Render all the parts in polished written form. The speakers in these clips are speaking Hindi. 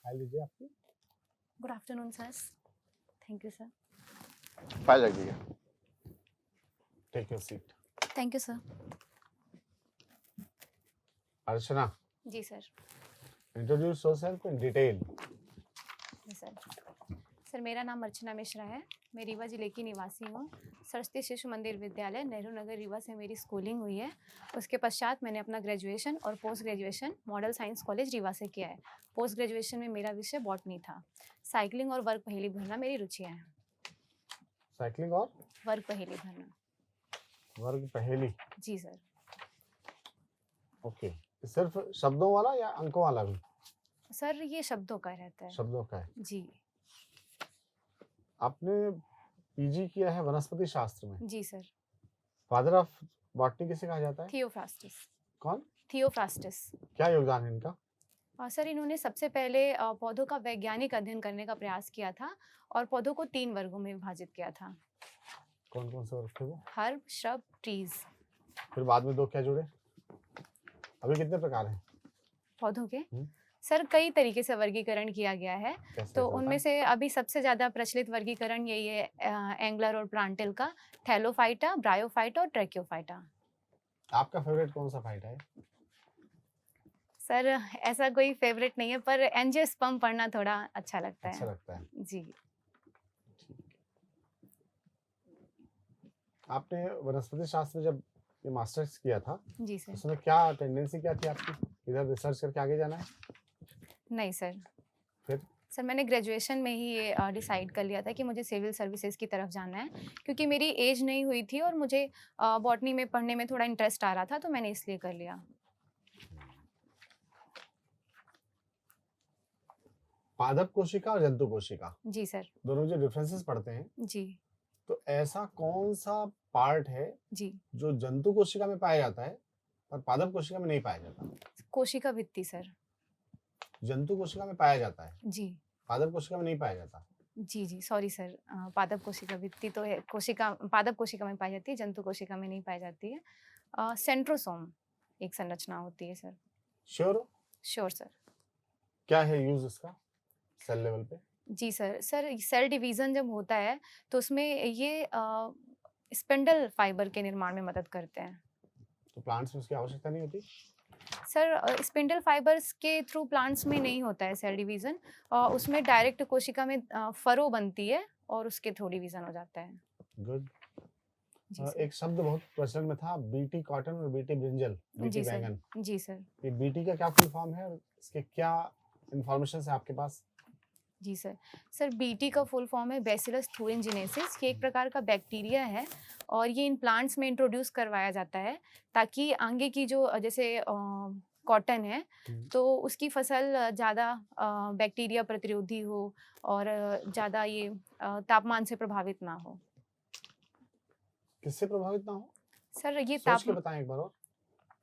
फाइल लीजिए आपकी। Good afternoon sir. Thank you sir. File रख दीजिए। Take your seat. Thank you sir. Archana, जी sir. Introduce yourself in detail. जी सर। सर मेरा नाम अर्चना मिश्रा है। मैं रीवा जिले की निवासी हूँ। सरस्वती शिशु मंदिर विद्यालय नेहरू नगर रीवा से मेरी स्कूलिंग हुई है। उसके पश्चात मैंने अपना ग्रेजुएशन और post graduation model science college Rewa से किया है। पोस्ट ग्रेजुएशन में मेरा विषय बॉटनी था। साइकिलिंग और वर्ग पहेली भरना मेरी रुचियाँ हैं। साइकिलिंग और वर्ग पहेली भरना। वर्ग पहेली। जी सर। ओके, सिर्फ शब्दों वाला या अंकों वाला भी? सर ये शब्दों का रहता है। शब्दों का है। जी। आपने पीजी किया है वनस्पति शास्त्र में। जी सर। फादर ऑफ बॉटनी किसे कहा जाता है? थियोफ्रास्टिस। कौन? थियोफ्रास्टिस। क्या योगदान है इनका? सर इन्होंने सबसे पहले पौधों का वैज्ञानिक अध्ययन करने का प्रयास किया था और पौधों को 3 वर्गों में विभाजित किया था। कौन कौन से वर्ग थे वो? Herb, shrub, trees. फिर बाद में 2 क्या जुड़े? अभी कितने प्रकार हैं पौधों के? सर कई तरीके से वर्गीकरण किया गया है। तो उनमें से अभी सबसे ज्यादा प्रचलित वर्गीकरण यही है एंगलर और प्लांटिल का, थैलोफाइटा, ब्रायोफाइटा और ट्रैक्योफाइटा। आपका फेवरेट कौन सा फाइटा है? सर ऐसा कोई फेवरेट नहीं है, पर एंजियोस्पर्म पढ़ना थोड़ा अच्छा लगता है। अच्छा लगता है जी। आपने वनस्पति शास्त्र में जब ये मास्टर्स किया था, जी सर। उसमें क्या टेंडेंसी क्या थी आपकी? इधर रिसर्च करके आगे जाना है? नहीं सर। फिर? सर मैंने ग्रेजुएशन में ही ये डिसाइड कर लिया था कि मुझे सिविल सर्विसेज की तरफ जाना है, क्योंकि मेरी एज नहीं हुई थी और मुझे बॉटनी में पढ़ने में थोड़ा इंटरेस्ट आ रहा था, तो मैंने इसलिए कर लिया। पादप कोशिका और जंतु कोशिका, जी सर। दोनों जो डिफरेंसेस पढ़ते हैं, जी। तो ऐसा कौन सा पार्ट है जी। जो जंतु कोशिका में पाया जाता है और पादप कोशिका में नहीं पाया जाता? कोशिका भित्ति सर। जंतु कोशिका में पाया जाता है, जी। पादप कोशिका में नहीं पाया जाता। जी जी सॉरी सर। पादप कोशिका भित्ति तो है, कोशिका पादप कोशिका में पाई जाती है, जंतु कोशिका में नहीं पाई जाती है। सेंट्रोसोम एक संरचना होती है सर। श्योर हो? Sure sir. क्या है यूज इसका सेल लेवल पे? जी सर। सर सेल डिवीजन जब होता है तो उसमें ये स्पिंडल फाइबर के निर्माण में मदद करते हैं। तो प्लांट्स में उसकी आवश्यकता नहीं होती? सर स्पिंडल फाइबर्स के थ्रू प्लांट्स में नहीं होता है सेल डिवीजन, उसमें डायरेक्ट कोशिका में फरो बनती है और उसके थ्रू डिवीजन हो जाता है। गुड। जी एक शब्द बहुत प्रचलन में था, बीटी कॉटन और बीटी ब्रिंजल, बीटी जी सर। बैंगन। जी सर। ये बीटी का क्या फुल फॉर्म है और इसके क्या इंफॉर्मेशन है आपके पास? जी सर। सर बीटी का फुल फॉर्म है बैसिलस thuringiensis। ये एक प्रकार का बैक्टीरिया है और ये इन प्लांट्स में इंट्रोड्यूस करवाया जाता है ताकि आगे की जो जैसे कॉटन है तो उसकी फसल ज़्यादा बैक्टीरिया प्रतिरोधी हो और ज़्यादा ये तापमान से प्रभावित ना हो। किससे प्रभावित ना हो? सर ये सोच के बताएं एक बार और।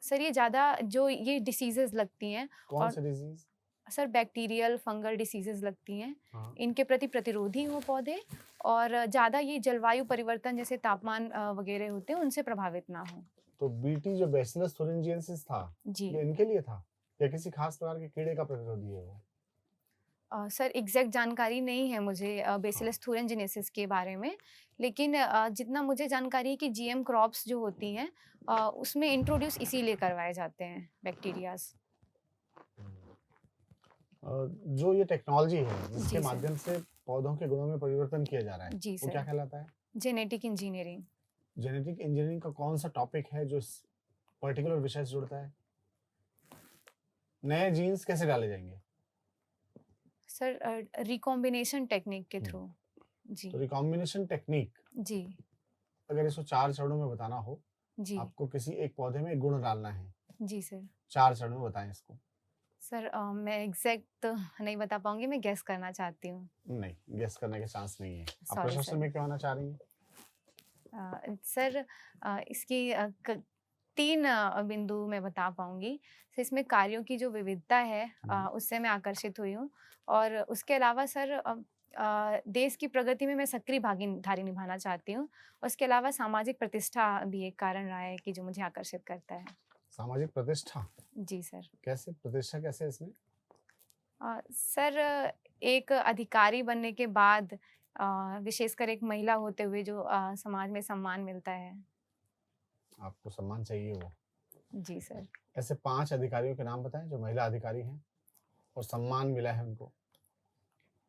सर ये ज़्यादा जो ये डिसीजेज लगती हैं। कौन से disease? Sir bacterial fungal diseases लगती हैं। हाँ। इनके प्रति प्रतिरोधी हो पौधे और ज़्यादा ये जलवायु परिवर्तन जैसे तापमान वगैरह होते हैं उनसे प्रभावित ना हो। तो बीटी जो बैसिलस thuringiensis था, जी। ये इनके लिए था या किसी खास प्रकार के कीड़े का प्रतिरोधी है वो? सर एग्जैक्ट जानकारी नहीं है मुझे बैसिलस thuringiensis के बारे में, लेकिन जितना मुझे जानकारी है कि जीएम क्रॉप्स जो होती हैं उसमें इंट्रोड्यूस इसीलिए करवाए जाते हैं बैक्टीरियाज। जो ये टेक्नोलॉजी है जिसके जी सर। माध्यम से पौधों के गुणों में परिवर्तन किया जा रहा है, जी वो क्या सर। कहलाता है? Genetic engineering. जेनेटिक इंजीनियरिंग का कौन सा टॉपिक है जो इस पर्टिकुलर विषय से जुड़ता है? नए जीन्स कैसे डाले जाएंगे? सर रिकॉम्बिनेशन टेक्निक के थ्रू। जी। तो रिकॉम्बिनेशन टेक्निक, जी। अगर इसको 4 चरणों में बताना हो, जी। आपको किसी एक पौधे में गुण डालना है, जी सर। 4 चरणों में बताएं इसको। सर मैं एग्जैक्ट तो नहीं बता पाऊंगी, मैं गेस करना चाहती हूँ। नहीं, गेस करने के चांस नहीं है। आप सॉरी प्रश्न सर। में क्या होना चाह रही हैं? सर इसकी 3 बिंदु मैं बता पाऊंगी। सर इसमें कार्यों की जो विविधता है उससे मैं आकर्षित हुई हूँ और उसके अलावा सर देश की प्रगति में मैं सक्रिय भागीदारी निभाना चाहती हूँ। उसके अलावा सामाजिक प्रतिष्ठा भी एक कारण रहा है कि जो मुझे आकर्षित करता है। सामाजिक प्रतिष्ठा? जी सर। कैसे प्रतिष्ठा, कैसे इसमें? सर एक अधिकारी बनने के बाद विशेषकर एक महिला होते हुए जो समाज में सम्मान मिलता है। आपको सम्मान चाहिए वो। जी सर। ऐसे 5 अधिकारियों के नाम बताएं जो महिला अधिकारी हैं और सम्मान मिला है उनको।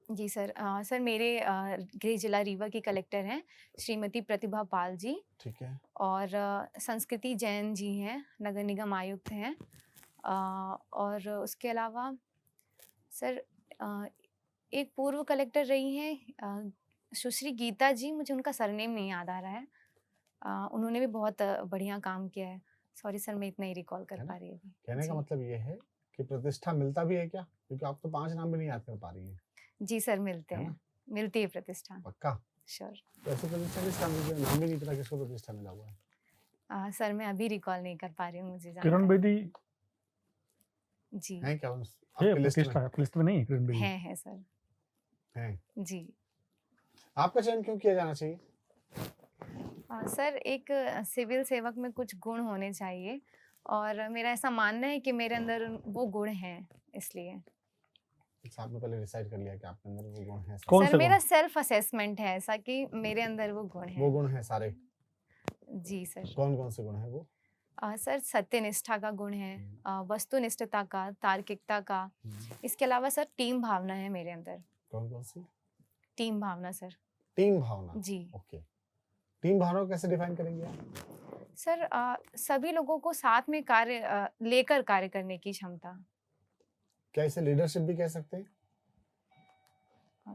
जी सर। सर मेरे गृह जिला रीवा की कलेक्टर हैं श्रीमती प्रतिभा पाल जी, ठीक है। और संस्कृति जैन जी हैं, नगर निगम आयुक्त हैं। और उसके अलावा सर एक पूर्व कलेक्टर रही हैं सुश्री गीता जी, मुझे उनका सरनेम नहीं याद आ रहा है। उन्होंने भी बहुत बढ़िया काम किया है। सॉरी सर, मैं इतना ही रिकॉल कर है ना? पा रही अभी। कहने का जी। मतलब ये है कि प्रतिष्ठा मिलता भी है क्या? क्योंकि आप तो 5 नाम भी नहीं याद कर पा रही हैं। जी सर, मिलते है हैं। ना? मिलती है प्रतिष्ठा। पक्का? श्योर। तो ऐसी प्रतिष्ठा किस काम की? नाम भी नहीं पता किसको प्रतिष्ठा मिला हुआ है। सर मैं अभी रिकॉल नहीं कर पा रही हूँ, मुझे किरण जानकारी। बेदी जी। हैं क्या है आपकी लिस्ट में? प्रतिष्ठा, आपकी लिस्ट में नहीं है किरण बेदी? है सर। हैं। जी। आपका चयन क्यों किया जाना चाहिए? सर एक सिविल सेवक में कुछ गुण होने चाहिए, और मेरा ऐसा मानना है कि मेरे अंदर वो गुण हैं, इसलिए। अच्छा, आपने पहले डिसाइड कर लिया कि आपके अंदर वो गुण हैं। कौन सर से मेरा गुण? सेल्फ असेसमेंट है ऐसा कि मेरे अंदर वो गुण वो हैं। गुण हैं सारे। जी सर। कौन-कौन से गुण हैं वो? सर सत्यनिष्ठा का गुण है, वस्तुनिष्ठता का, तार्किकता का। हम्म, इसके अलावा सर टीम भावना है मेरे अंदर। कौन-कौन सी? टीम भावना सर। टीम भावना। जी। ओके। टीम भावना को कैसे डिफाइन करेंगे आप? सर सभी लोगों को साथ में लेकर कार्य करने की क्षमता। क्या इसे लीडरशिप भी कह सकते हैं?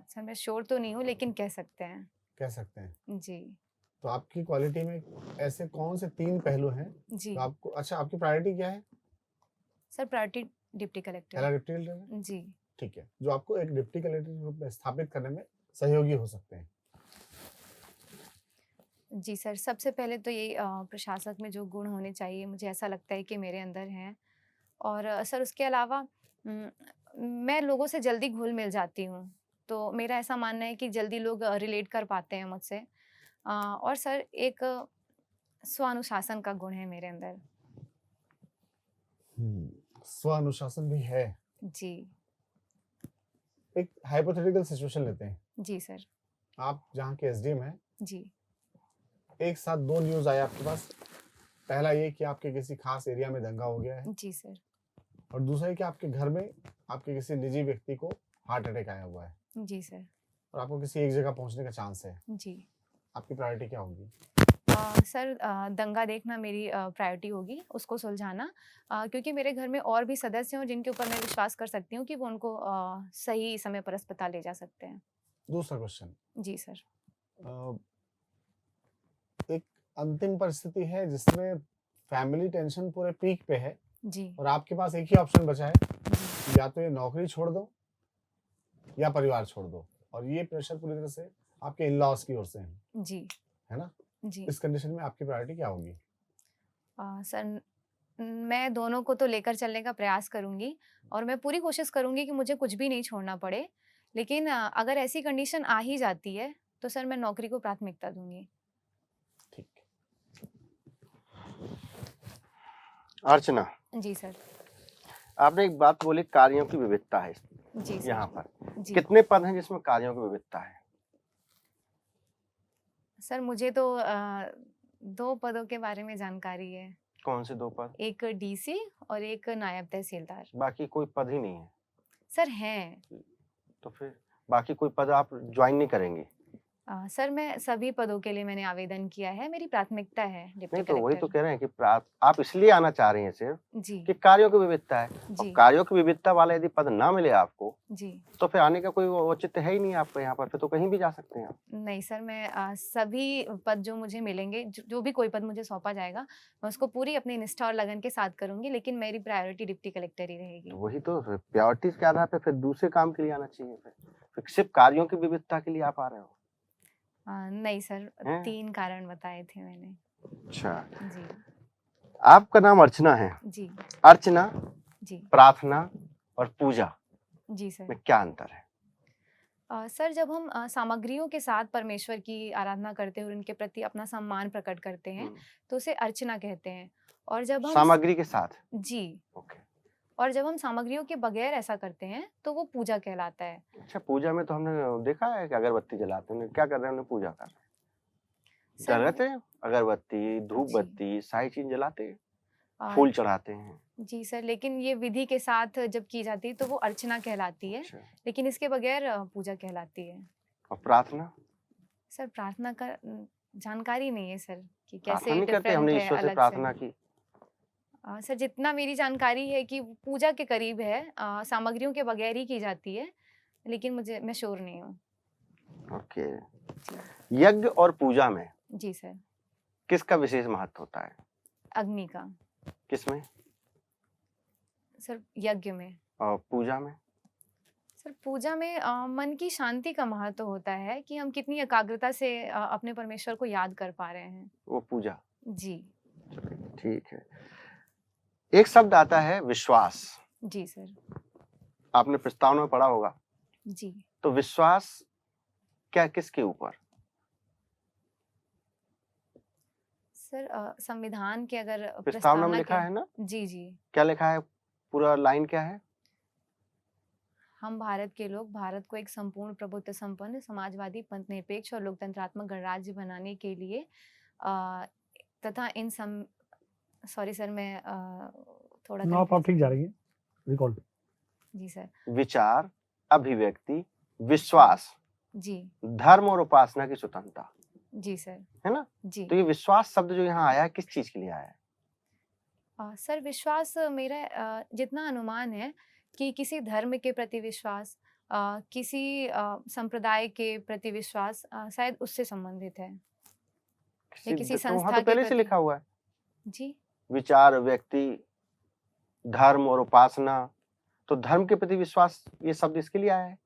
सर मैं श्योर तो नहीं हूँ, लेकिन कह सकते हैं। कह सकते हैं। जी। तो आपकी क्वालिटी में ऐसे कौन से 3 पहलू हैं जी जो आपको अच्छा आपकी प्रायोरिटी क्या है? सर, प्रायोरिटी डिप्टी पहला कलेक्टर। डिप्टी कलेक्टर है? जी। ठीक है। जो आपको एक डिप्टी कलेक्टर के रूप में स्थापित करने में सहयोगी हो सकते हैं। जी सर, सबसे पहले तो ये प्रशासक में जो गुण होने चाहिए, मुझे ऐसा लगता है कि मेरे अंदर हैं। और सर उसके अलावा मैं लोगों से जल्दी घुल-मिल जाती हूँ, तो मेरा ऐसा मानना है कि जल्दी लोग रिलेट कर पाते हैं मुझसे। और सर एक स्वानुशासन का गुण है मेरे अंदर। स्व अनुशासन भी है। जी। एक हाइपोथेटिकल सिचुएशन लेते हैं। जी सर। आप जहाँ के एसडीएम हैं, जी। एक साथ 2 न्यूज़ आए आपके पास। पहला ये कि आपके किसी खास एरिया में दंगा हो गया है, जी सर। और दूसरा ये कि आपके घर में आपके किसी निजी व्यक्ति को हार्ट अटैक आया हुआ है जी सर। और आपको किसी एक जगह पहुंचने का चांस है। जी। आपकी प्रायोरिटी क्या होगी? सर दंगा देखना मेरी प्रायोरिटी होगी, उसको सुलझाना। क्योंकि मेरे घर में और भी सदस्य हैं जिनके ऊपर मैं विश्वास कर सकती हूँ कि वो उनको सही समय पर अस्पताल ले जा सकते हैं। दूसरा क्वेश्चन, जी सर। एक अंतिम परिस्थिति है जिसमें फैमिली टेंशन पूरे पीक पे है जी। और आपके पास एक ही ऑप्शन बचा है, जी। या तो ये नौकरी छोड़ दो या परिवार छोड़ दो, और ये प्रेशर पूरी तरह से आपके इन लॉज की ओर से है जी। ना? जी। इस कंडीशन में आपकी प्रायोरिटी क्या होगी? सर मैं दोनों को तो लेकर चलने का प्रयास करूँगी, और मैं पूरी कोशिश करूँगी कि मुझे कुछ भी नहीं छोड़ना पड़े। लेकिन अगर ऐसी कंडीशन आ ही जाती है, तो सर मैं नौकरी को प्राथमिकता दूँगी। ठीक। अर्चना, जी सर। आपने एक बात बोली, कार्यों की विविधता है जी सर। यहाँ पर। जी। कितने पद हैं जिसमें कार्यों की विविधता है? सर मुझे तो 2 पदों के बारे में जानकारी है। कौन से 2 पद? एक डीसी और एक नायब तहसीलदार। बाकी कोई पद ही नहीं है। सर हैं। तो फिर बाकी कोई पद आप ज्वाइन नहीं करेंगे? सर मैं सभी पदों के लिए मैंने आवेदन किया है, मेरी प्राथमिकता है डिप्टी नहीं, तो वही तो कलेक्टर। कह रहे हैं कि आप इसलिए आना चाह रही हैं सिर्फ जी। कि कार्यों की विविधता है। और जी। कार्यों की विविधता वाला यदि पद ना मिले आपको, जी। तो फिर आने का कोई औचित्य है ही नहीं आपको यहाँ पर, फिर तो कहीं भी जा सकते हैं आप। नहीं सर, मैं सभी पद जो मुझे मिलेंगे, जो भी कोई पद मुझे सौंपा जाएगा, मैं उसको पूरी अपनी निष्ठा और लगन के साथ करूँगी, लेकिन मेरी प्रायोरिटी डिप्टी कलेक्टर ही रहेगी। तो वही तो प्रायोरिटीज के आधार पे फिर दूसरे काम के लिए आना चाहिए। फिर सिर्फ कार्यों की विविधता के लिए आप आ रहे हो? नहीं सर, हैं? 3 कारण बताए थे मैंने। अच्छा, जी। आपका नाम अर्चना है। जी। अर्चना, जी। प्रार्थना और पूजा जी सर। में क्या अंतर है? सर जब हम सामग्रियों के साथ परमेश्वर की आराधना करते हैं और उनके प्रति अपना सम्मान प्रकट करते हैं, तो उसे अर्चना कहते हैं। और जब हम सामग्री के साथ? जी। ओके। और जब हम सामग्रियों के बगैर ऐसा करते हैं तो वो पूजा कहलाता है। अच्छा, पूजा में तो हमने देखा है कि अगरबत्ती जलाते हैं, उन्हें क्या कर रहे हैं, उन्हें पूजा कर रहे हैं, सर जलाते हैं अगरबत्ती, धूप जी बत्ती, सारी चीज जलाते हैं, आ, फूल चढ़ाते हैं। जी सर, लेकिन ये विधि के साथ जब की जाती है तो वो अर्चना कहलाती है, अच्छा, लेकिन इसके बगैर पूजा कहलाती है। और प्रार्थना? सर प्रार्थना का जानकारी नहीं है सर कि प्रार्थना कैसे नहीं करते, डिफरेंट हमने है ईश्वर से अलग से। प्रार्थना की। सर जितना मेरी जानकारी है कि वो पूजा के करीब है, सामग्रियों के बगैर ही की जाती है, लेकिन मैं श्योर नहीं हूँ। ओके। जी यज्ञ और पूजा में जी सर। किसका विशेष महत्व होता है? अग्नि का। किसमें? सर यज्ञ में। और पूजा में? सर पूजा में मन की शांति का महत्व होता है कि हम कितनी एकाग्रता से अपने परमेश्वर को याद कर पा रहे हैं। वो पूजा। जी चलिए, ठीक है। एक शब्द आता है विश्वास, जी सर। आपने प्रस्तावना में पढ़ा होगा। जी तो विश्वास क्या किसके ऊपर? सर संविधान के अगर प्रस्तावना में प्रस्तावना लिखा के। है ना? जी जी। क्या लिखा है? पूरा लाइन क्या है? हम भारत के लोग भारत को एक संपूर्ण प्रभुत्व संपन्न समाजवादी पंथ निरपेक्ष और लोकतंत्रात्मक गणराज्य बनाने के लिए तथा इन सम सॉरी सर मैं थोड़ा ना आप ठीक जा रही है रिकॉल। जी सर। विचार, अभिव्यक्ति, विश्वास, जी धर्म और उपासना की स्वतंत्रता, जी सर। है ना? जी तो ये विश्वास शब्द जो यहाँ आया है किस चीज के लिए आया है? सर विश्वास मेरा जितना अनुमान है कि किसी धर्म के प्रति विश्वास, किसी संप्रदाय के प्रति विश्वास, शायद उससे संबंधित है या किसी तो वहां संस्था तो के पहले से प्रति। लिखा हुआ है जी विचार, व्यक्ति, धर्म और उपासना। तो धर्म के प्रति विश्वास ये शब्द इसके लिए आया है?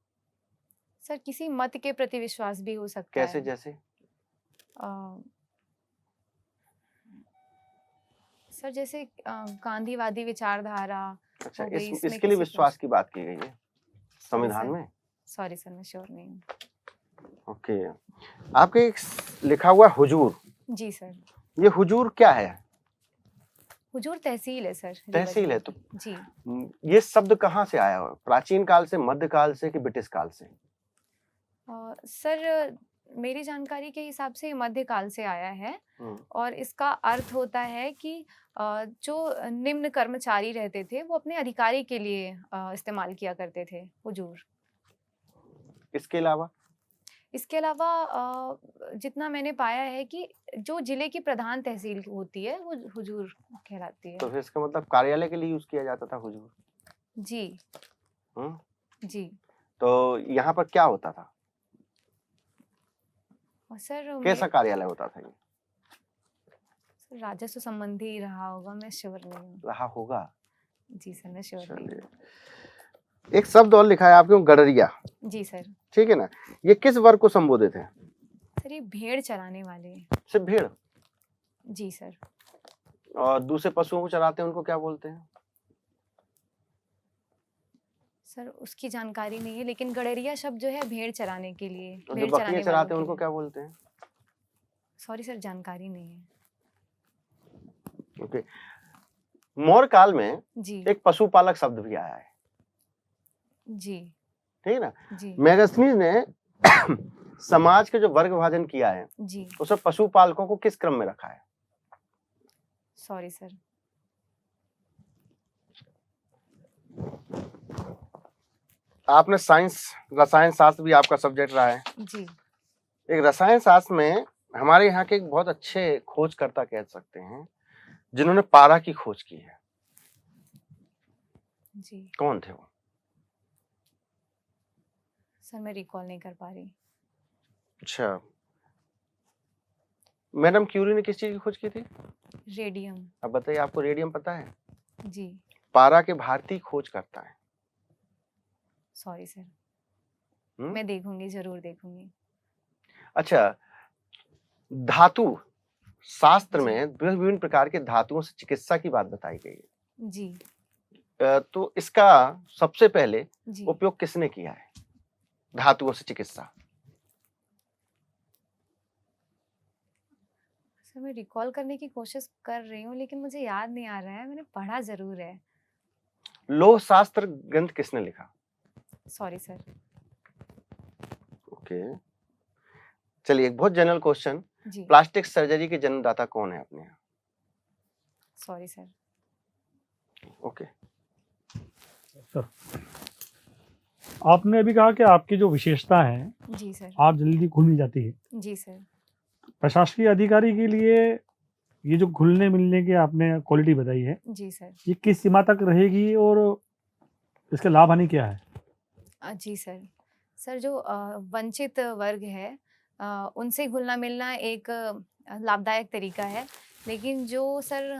सर किसी मत के प्रति विश्वास भी हो सकता कैसे? है। जैसे सर जैसे गांधीवादी विचारधारा अच्छा, हो गई, इसमें इसके लिए किसी विश्वास की बात की गई है संविधान सर में। सॉरी सर मैं श्योर नहीं हूँ। ओके, आपके एक लिखा हुआ हुजूर, जी सर। ये हुजूर क्या है? हुजूर तहसील है सर, तहसील है। तो जी। ये शब्द कहाँ से आया हुआ? प्राचीन काल से, मध्य काल से कि ब्रिटिश काल से? सर मेरी जानकारी के हिसाब से ये मध्यकाल से आया है और इसका अर्थ होता है कि जो निम्न कर्मचारी रहते थे वो अपने अधिकारी के लिए इस्तेमाल किया करते थे हुजूर। इसके अलावा? इसके अलावा जितना मैंने पाया है कि जो जिले की प्रधान तहसील होती है वो हुजूर कहलाती है। तो फिर इसका मतलब कार्यालय के लिए यूज किया जाता था हुजूर? जी जी। तो यहाँ पर क्या होता था? और सर कैसा कार्यालय होता था ये? सर राजस्व संबंधी रहा होगा, मैं श्योर नहीं हूँ। रहा होगा। जी सर मैं श्योर नहीं हूँ। एक शब्द और लिखा है आपके गडरिया। जी सर। ठीक है ना? ये किस वर्ग को संबोधित है? सर ये भेड़ चराने वाले। सिर्फ भेड़? जी सर। और दूसरे पशुओं को चराते हैं उनको क्या बोलते हैं? सर उसकी जानकारी नहीं है, लेकिन गडरिया शब्द जो है भेड़ चराने के लिए, और जो भेड़ बकरियां चराने चराते वालों हैं के उनको लिए। क्या बोलते हैं? सॉरी सर जानकारी नहीं है। ओके। मौर्य काल में जी एक पशुपालक शब्द भी आया है, जी ठीक है ना? जी मैगस्थनीज ने समाज के जो वर्ग विभाजन किया है जी। उसमें पशुपालकों को किस क्रम में रखा है? Sorry sir. आपने साइंस, रसायन शास्त्र भी आपका सब्जेक्ट रहा है। जी एक रसायन शास्त्र में हमारे यहाँ के एक बहुत अच्छे खोजकर्ता कह सकते हैं जिन्होंने पारा की खोज की है। जी। कौन थे वो? सर मैं रिकॉल नहीं कर पा रही। अच्छा, मैडम क्यूरी ने किस चीज की खोज की थी? रेडियम। अब बताइए, आपको रेडियम पता है? जी। पारा के भारतीय खोज करता है। Sorry sir. मैं देखूंगी, जरूर देखूंगी। अच्छा, धातु शास्त्र जी। में विभिन्न प्रकार के धातुओं से चिकित्सा की बात बताई गई है। जी तो इसका सबसे पहले जी। उपयोग किसने किया है, धातुओं से चिकित्सा? सर मैं रिकॉल करने की कोशिश कर रही हूँ लेकिन मुझे याद नहीं आ रहा है, मैंने पढ़ा जरूर है। लोह शास्त्र ग्रंथ किसने लिखा? Sorry sir. ओके, चलिए एक बहुत जनरल क्वेश्चन, जी प्लास्टिक सर्जरी के जन्मदाता कौन है अपने यहाँ? Sorry sir. ओके, सर आपने अभी कहा कि आपकी जो विशेषता है जी सर। आप जल्दी घुल मिल जाती है। जी सर। प्रशासकीय अधिकारी के लिए ये जो घुलने मिलने की आपने क्वालिटी बताई है, जी सर। ये किस सीमा तक रहेगी और इसके लाभ हानि क्या है? जी सर। सर जो वंचित वर्ग है उनसे घुलना मिलना एक लाभदायक तरीका है, लेकिन जो सर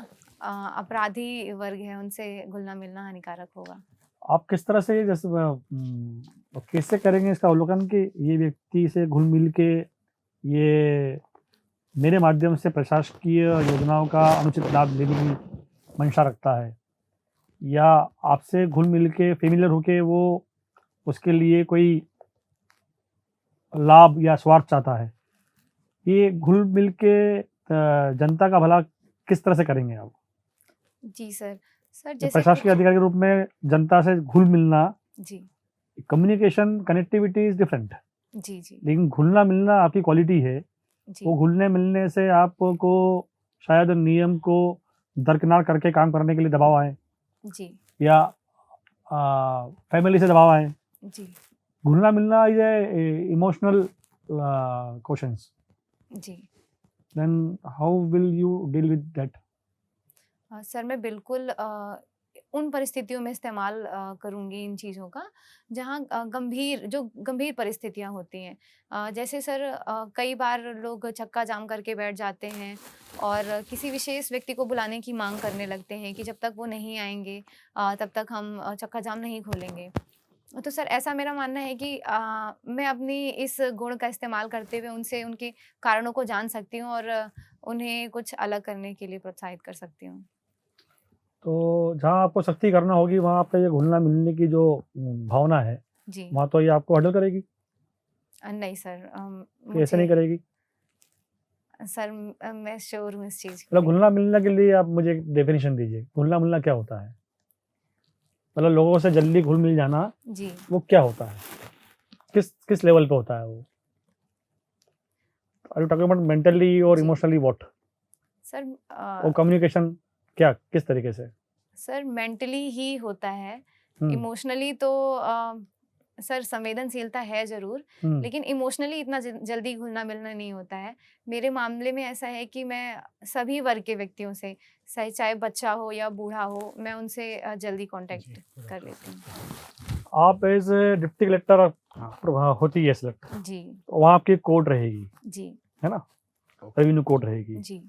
अपराधी वर्ग है उनसे घुलना मिलना हानिकारक होगा। आप किस तरह से जैसे कैसे करेंगे इसका अवलोकन कि ये व्यक्ति से घुल मिल के ये मेरे माध्यम से प्रशासकीय योजनाओं का अनुचित लाभ लेने की मंशा रखता है, या आपसे घुल मिल के फेमिलियर होके वो उसके लिए कोई लाभ या स्वार्थ चाहता है? ये घुल मिल के जनता का भला किस तरह से करेंगे आप? जी सर। सर ये जैसे प्रशासकीय कुछ अधिकारी के रूप में जनता से घुल मिलना, जी कम्युनिकेशन कनेक्टिविटी इज डिफरेंट, जी जी लेकिन घुलना मिलना आपकी क्वालिटी है। जी वो घुलने मिलने से आपको शायद नियम को दरकिनार करके काम करने के लिए दबाव आए, जी या फैमिली से दबाव आए। जी घुलना मिलना इज ए इमोशनल क्वेश्चंस, जी। Then how will you deal with that? Sir मैं बिल्कुल उन परिस्थितियों में इस्तेमाल करूँगी इन चीज़ों का जहाँ गंभीर परिस्थितियाँ होती हैं। जैसे सर कई बार लोग चक्का जाम करके बैठ जाते हैं और किसी विशेष व्यक्ति को बुलाने की मांग करने लगते हैं कि जब तक वो नहीं आएंगे तब तक हम चक्का जाम नहीं खोलेंगे। तो सर ऐसा मेरा मानना है कि मैं अपनी इस गुण का इस्तेमाल करते हुए उनसे उनके कारणों को जान सकती हूँ और उन्हें कुछ अलग करने के लिए प्रोत्साहित कर सकती हूँ। तो जहाँ आपको सख्ती करना होगी वहाँ आपका ये घुलना मिलने की जो भावना है, जी वहाँ तो ये आपको हर्डल करेगी नहीं सर कि ऐसे नहीं मुझे करेगी? सर मैं श्योर हूँ इस चीज़ के मतलब लिए। घुलना मिलने के लिए आप मुझे एक डेफिनेशन दीजिए, घुलना मिलना क्या होता है? मतलब लोगों से जल्दी घुल मिल जाना जी वो क्या होता है? किस किस लेवल पे होता है वो? Are you talking about mentally और जी इमोशनली व्हाट? सर और कम्युनिकेशन क्या किस तरीके से? सर मेंटली ही होता है। हम्म इमोशनली तो सर संवेदनशीलता है ज़रूर, हम्म लेकिन इमोशनली इतना जल्दी घुलना मिलना नहीं होता है। मेरे मामले में ऐसा है कि मैं सभी वर्ग के व्यक्तियों से, चाहे बच्चा हो या बूढ़ा हो, मैं उनसे जल्दी कांटेक्ट कर लेती हूँ। आप एज डिप्टी कलेक्टर होती है सिलेक्ट, जी वहाँ आपकी कोर्ट रहेगी, जी है ना? रेवेन्यू कोर्ट रहेगी, जी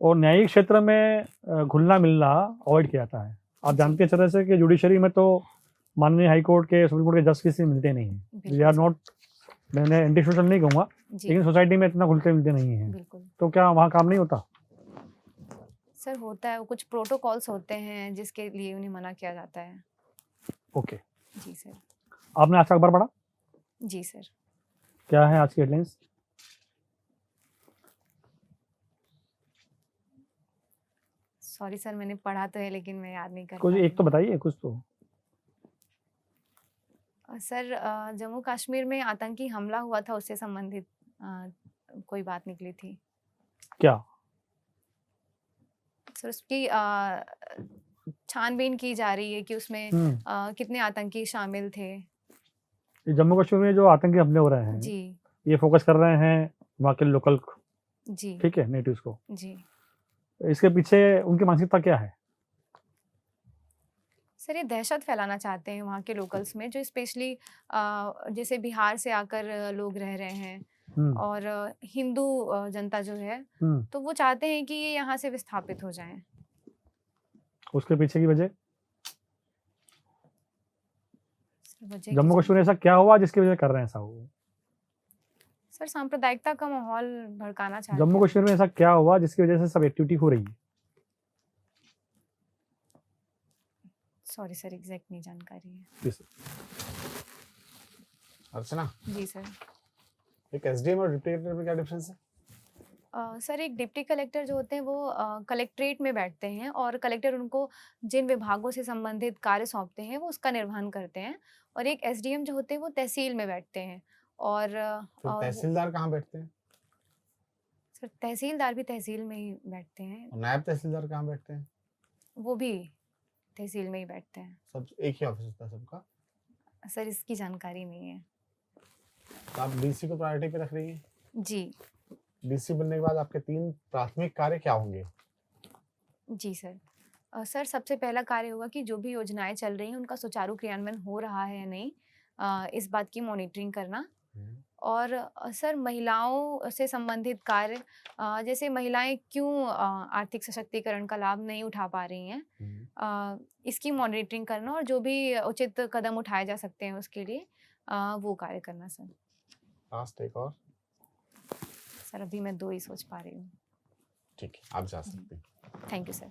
और न्यायिक क्षेत्र में घुलना मिलना अवॉइड किया जाता है। आप जी जानते हैं अच्छे तरह से कि जुडिशरी में तो माननीय हाई कोर्ट के, सुप्रीम कोर्ट के जज किसी से मिलते नहीं हैं। वी बिल्कुल आर सर। नॉट, मैंने एंटी सोशल नहीं कहूँगा, जी लेकिन सोसाइटी में इतना घुलते मिलते नहीं हैं। बिल्कुल तो क्या वहाँ काम नहीं होता? सर होता है, वो कुछ प्रोटोकॉल्स होते हैं जिसके लिए उन्हें मना किया जाता है। ओके, जी सर। आपने आज का अखबार पढ़ा? जी सर। क्या है आज की हेडलाइंस? सॉरी सर मैंने पढ़ा तो है लेकिन मैं याद नहीं कर कुछ पा रही एक तो बताइए कुछ तो। सर जम्मू कश्मीर में आतंकी हमला हुआ था, उससे संबंधित कोई बात निकली थी। क्या? सर उसकी छानबीन की जा रही है कि उसमें कितने आतंकी शामिल थे। ये जम्मू कश्मीर में जो आतंकी हमले हो रहे हैं, जी ये फोकस कर रहे हैं वहाँ के लोकल, जी ठीक है, नेटिव्स को। जी। इसके पीछे उनकी मानसिकता क्या है? सर ये दहशत फैलाना चाहते हैं वहाँ के लोकल्स में, जो स्पेशली जैसे बिहार से आकर लोग रह रहे हैं और हिंदू जनता जो है, तो वो चाहते हैं कि ये यहाँ से विस्थापित हो जाएं। उसके पीछे की वजह? वजह की जम्मू कश्मीर में ऐसा क्या हुआ जिसकी वजह से कर रहे हैं ऐसा? वो सर सांप्रदायिकता का माहौल भड़काना चाहते जम्मू हैं। कश्मीर में ऐसा क्या हुआ जिसकी वजह से सब एक्टिविटी हो रही है? सॉरी सर एग्जैक्ट नहीं जानकारी है। Yes. अर्चना, जी सर। एक एसडीएम और डिप्टी कलेक्टर में क्या डिफरेंस है? सर एक डिप्टी कलेक्टर जो होते हैं वो कलेक्ट्रेट में बैठते हैं और कलेक्टर उनको जिन विभागों से संबंधित कार्य सौंपते हैं वो उसका निर्वहन करते हैं। और एक एसडीएम जो होते हैं वो तहसील में बैठते हैं। और फिर तहसीलदार कहाँ बैठते हैं सर तहसीलदार भी तहसील में ही बैठते हैं, और नायब तहसीलदार कहाँ बैठते हैं? वो भी तहसील में ही बैठते हैं। सब एक ही ऑफिस होता है सबका? सर इसकी जानकारी नहीं है। तो आप डीसी को प्रायोरिटी पे रख रही हैं। जी डीसी बनने के बाद आपके 3 प्राथमिक कार्य क्या होंगे? जी सर। सर सबसे पहला कार्य होगा कि जो भी योजनाएं चल रही हैं उनका सुचारू क्रियान्वयन हो रहा है या नहीं, इस बात की मॉनिटरिंग करना। और सर महिलाओं से संबंधित कार्य, जैसे महिलाएं क्यों आर्थिक सशक्तिकरण का लाभ नहीं उठा पा रही हैं, इसकी मॉनिटरिंग करना और जो भी उचित कदम उठाए जा सकते हैं उसके लिए वो कार्य करना सर। लास्ट एक और। सर अभी मैं 2 ही सोच पा रही हूँ। ठीक है, आप जा सकते हैं। Thank you sir.